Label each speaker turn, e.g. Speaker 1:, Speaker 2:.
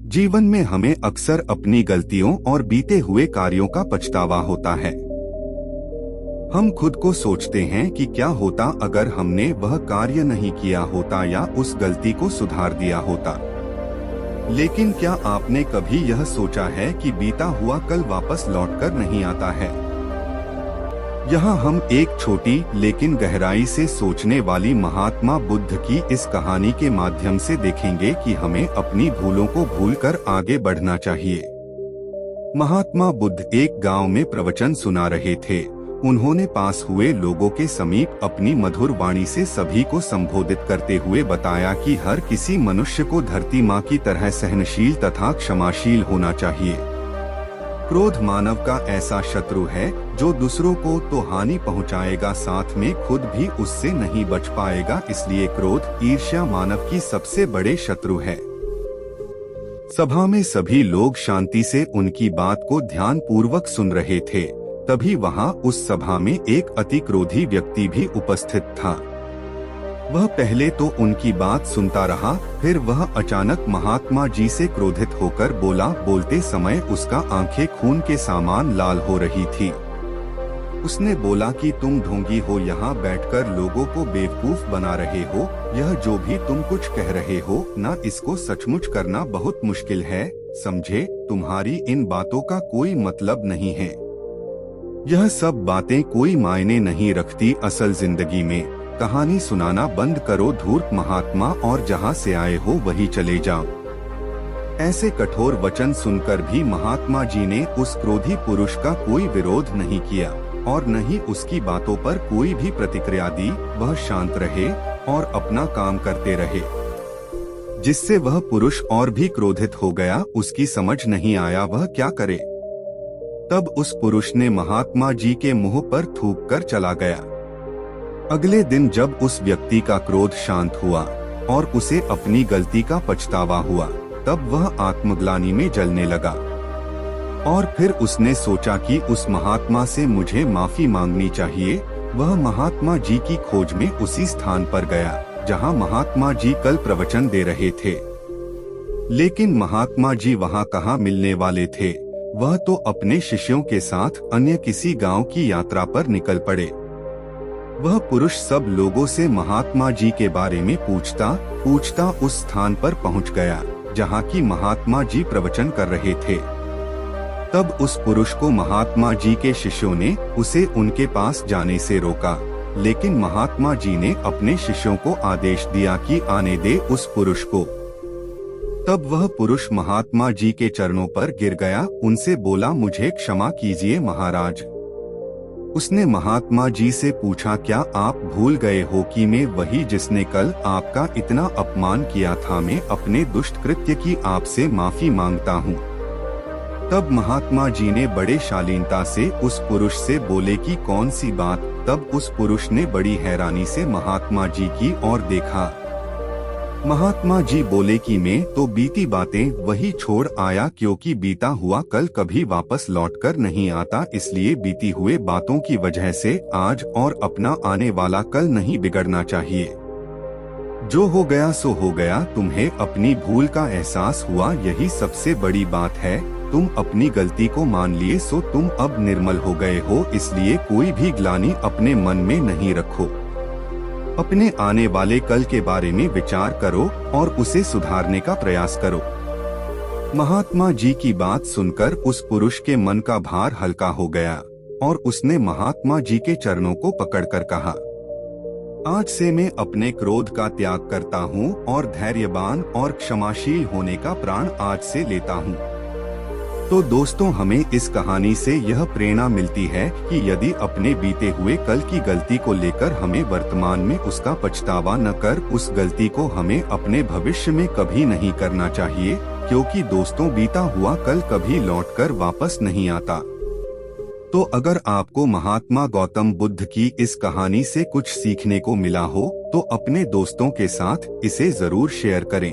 Speaker 1: जीवन में हमें अक्सर अपनी गलतियों और बीते हुए कार्यों का पछतावा होता है। हम खुद को सोचते हैं कि क्या होता अगर हमने वह कार्य नहीं किया होता या उस गलती को सुधार दिया होता। लेकिन क्या आपने कभी यह सोचा है कि बीता हुआ कल वापस लौटकर नहीं आता है? यहाँ हम एक छोटी लेकिन गहराई से सोचने वाली महात्मा बुद्ध की इस कहानी के माध्यम से देखेंगे कि हमें अपनी भूलों को भूलकर आगे बढ़ना चाहिए। महात्मा बुद्ध एक गांव में प्रवचन सुना रहे थे। उन्होंने पास हुए लोगों के समीप अपनी मधुर वाणी से सभी को संबोधित करते हुए बताया कि हर किसी मनुष्य को धरती माँ की तरह सहनशील तथा क्षमाशील होना चाहिए। क्रोध मानव का ऐसा शत्रु है जो दूसरों को तो हानि पहुंचाएगा, साथ में खुद भी उससे नहीं बच पाएगा। इसलिए क्रोध, ईर्ष्या मानव की सबसे बड़े शत्रु है। सभा में सभी लोग शांति से उनकी बात को ध्यान पूर्वक सुन रहे थे। तभी वहां उस सभा में एक अति क्रोधी व्यक्ति भी उपस्थित था। वह पहले तो उनकी बात सुनता रहा, फिर वह अचानक महात्मा जी से क्रोधित होकर बोला। बोलते समय उसका आंखें खून के समान लाल हो रही थी। उसने बोला कि तुम ढोंगी हो, यहाँ बैठकर लोगों को बेवकूफ बना रहे हो। यह जो भी तुम कुछ कह रहे हो ना, इसको सचमुच करना बहुत मुश्किल है। समझे, तुम्हारी इन बातों का कोई मतलब नहीं है। यह सब बातें कोई मायने नहीं रखती असल जिंदगी में। कहानी सुनाना बंद करो धूर्त महात्मा, और जहाँ से आए हो वही चले जाओ। ऐसे कठोर वचन सुनकर भी महात्मा जी ने उस क्रोधी पुरुष का कोई विरोध नहीं किया और न ही उसकी बातों पर कोई भी प्रतिक्रिया दी। वह शांत रहे और अपना काम करते रहे, जिससे वह पुरुष और भी क्रोधित हो गया। उसकी समझ नहीं आया वह क्या करे। तब उस पुरुष ने महात्मा जी के मुंह पर थूक कर चला गया। अगले दिन जब उस व्यक्ति का क्रोध शांत हुआ और उसे अपनी गलती का पछतावा हुआ, तब वह आत्मग्लानि में जलने लगा और फिर उसने सोचा कि उस महात्मा से मुझे माफी मांगनी चाहिए। वह महात्मा जी की खोज में उसी स्थान पर गया जहां महात्मा जी कल प्रवचन दे रहे थे। लेकिन महात्मा जी वहां कहाँ मिलने वाले थे। वह तो अपने शिष्यों के साथ अन्य किसी गांव की यात्रा पर निकल पड़े। वह पुरुष सब लोगों से महात्मा जी के बारे में पूछता उस स्थान पर पहुंच गया जहां की महात्मा जी प्रवचन कर रहे थे। तब उस पुरुष को महात्मा जी के शिष्यों ने उसे उनके पास जाने से रोका, लेकिन महात्मा जी ने अपने शिष्यों को आदेश दिया कि आने दे उस पुरुष को। तब वह पुरुष महात्मा जी के चरणों पर गिर गया। उनसे बोला, मुझे क्षमा कीजिए महाराज। उसने महात्मा जी से पूछा, क्या आप भूल गए हो कि मैं वही जिसने कल आपका इतना अपमान किया था? मैं अपने दुष्ट कृत्य की आपसे माफी मांगता हूँ। तब महात्मा जी ने बड़े शालीनता से उस पुरुष से बोले कि कौन सी बात? तब उस पुरुष ने बड़ी हैरानी से महात्मा जी की ओर देखा। महात्मा जी बोले कि मैं तो बीती बातें वही छोड़ आया, क्योंकि बीता हुआ कल कभी वापस लौटकर नहीं आता। इसलिए बीती हुए बातों की वजह से आज और अपना आने वाला कल नहीं बिगड़ना चाहिए। जो हो गया सो हो गया। तुम्हें अपनी भूल का एहसास हुआ, यही सबसे बड़ी बात है। तुम अपनी गलती को मान लिए, सो तुम अब निर्मल हो गए हो। इसलिए कोई भी ग्लानि अपने मन में नहीं रखो। अपने आने वाले कल के बारे में विचार करो और उसे सुधारने का प्रयास करो। महात्मा जी की बात सुनकर उस पुरुष के मन का भार हल्का हो गया और उसने महात्मा जी के चरणों को पकड़कर कहा, आज से मैं अपने क्रोध का त्याग करता हूँ और धैर्यवान और क्षमाशील होने का प्रण आज से लेता हूँ। तो दोस्तों, हमें इस कहानी से यह प्रेरणा मिलती है कि यदि अपने बीते हुए कल की गलती को लेकर हमें वर्तमान में उसका पछतावा न कर, उस गलती को हमें अपने भविष्य में कभी नहीं करना चाहिए, क्योंकि दोस्तों बीता हुआ कल कभी लौटकर वापस नहीं आता। तो अगर आपको महात्मा गौतम बुद्ध की इस कहानी से कुछ सीखने को मिला हो तो अपने दोस्तों के साथ इसे जरूर शेयर करें।